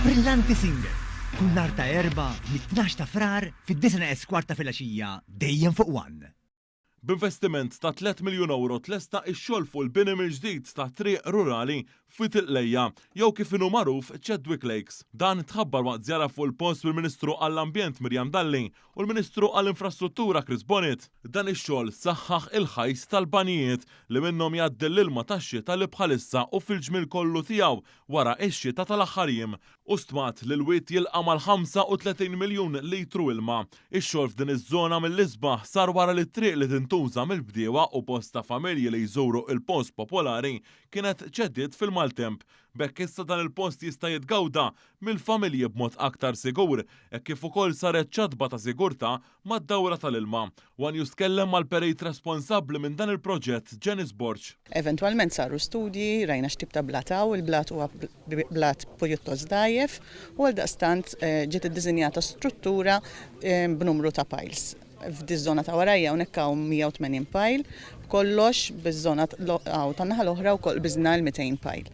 Brillanti single. Kull nhar ta' erba' mit-12 ta' frar fid-9 eskwart ta' filgħaxija dejjem fuq One. B'investiment ta' 3 miljun euro tlesta x-xogħol fuq il-bini mill-ġdid ta' triq rurali f'Tilqlejja jew kif inhu magħruf Chadwick Lakes. Dan tħabbar waqt żjara fuq il-post mill-Ministru għall-Ambjent Mirjam Dalli u l-Ministru għall-Infrastruttura Chris Bonnet. Dan ix-xogħol saħħaħ il-ħajs tal-banijiet li minnhom jgħaddi l-ilma tax-xita li bħalissa u fil-ġmil kollu tiegħu wara x-xita tal-aħħar jiem u stmat li l-wiet jilqa' mal-35 miljun litru ilma. Ix-xogħol f'din iż-żona mill-isbaħ sar wara li t-triq li tintuża mill-bdiewa u bosta familji li jżuru il-post popolari kienet ċeddiet fil-maltemp. Bekk issa dan il-post jista' jitgawda mill-familji b'mod aktar sigur, kif ukoll saret ċadba ta' sigurtà mad-dawra tal-ilma. Wan jiskellem mal-perejt responsabbli minn dan il-proġett Janice Borch. Eventwalment saru studji, rajna x'tib ta' blataw, il-blat huwa blat pjuttost dajjef u għaldaqstant ġiet iddiżinjata struttura b'numru ta' piles. F'diż-żona ta' warajja hawnhekk hawn 180 pile, kollox biż-żona tan-naħa l-oħra wkoll biżna l-200 pile.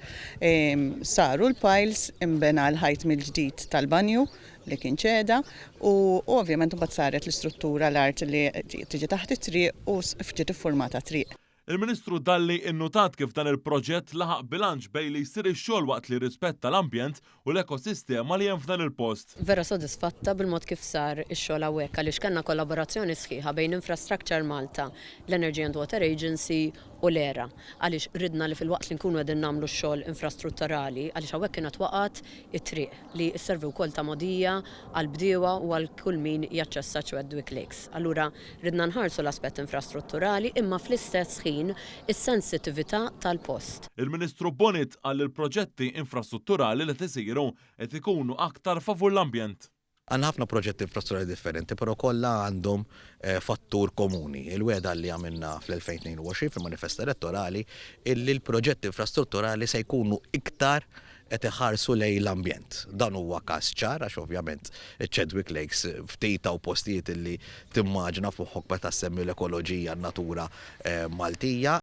Saru l-piles imbena l-ħajt mill-ġdid tal-banju li kien ċeda u ovvjament imbagħad saret l-istruttura l-art li tiġi taħt it-triq u ġiet iffurmata triq. Il-Ministru Dalli innutat kif dan il-proġett laħaq bilanċ bejn li jsir ix-xogħol waqt li rispetta l-ambjent u l-ekosistema li hemm f'dan il-post. Vera sodisfatta bil-mod kif sar ix-xogħol hawnhekk għaliex kellna kollaborazzjoni sħiħa bejn Infrastructure Malta, l-Energy and Water Agency u l-ERA. Għaliex ridna li fil-waqt li nkunu qegħdin nagħmlu x-xogħol infrastrutturali għaliex hawnhekk kienet waqgħet it-triq li sservi wkoll ta' mogħdija għall-bdiewa u għal kull min jaċċessa Chadwick Lakes. Allura ridna nħarsu l-aspett infrastrutturali imma fl-istess ħin is-sensitività tal-post. Il-Ministru Bonnet għall il-proġetti infrastrutturali li tisiru qed ikunu aktar favur l-ambjent. Għanna ħafna proġetti infrastrutturali differenti, pero kollha għandhom fattur komuni. Il-weda li għamilna fl-2022 fil-manifest elettorali illi l-proġetti infrastrutturali se jkunu iktar qed iħarsu lejn l-ambjent. Dan huwa każ ċar għax ovvjament Chadwick Lakes ftejta u postijiet illi timmaġna fuq meta semmi l-ekoloġija n-natura Maltija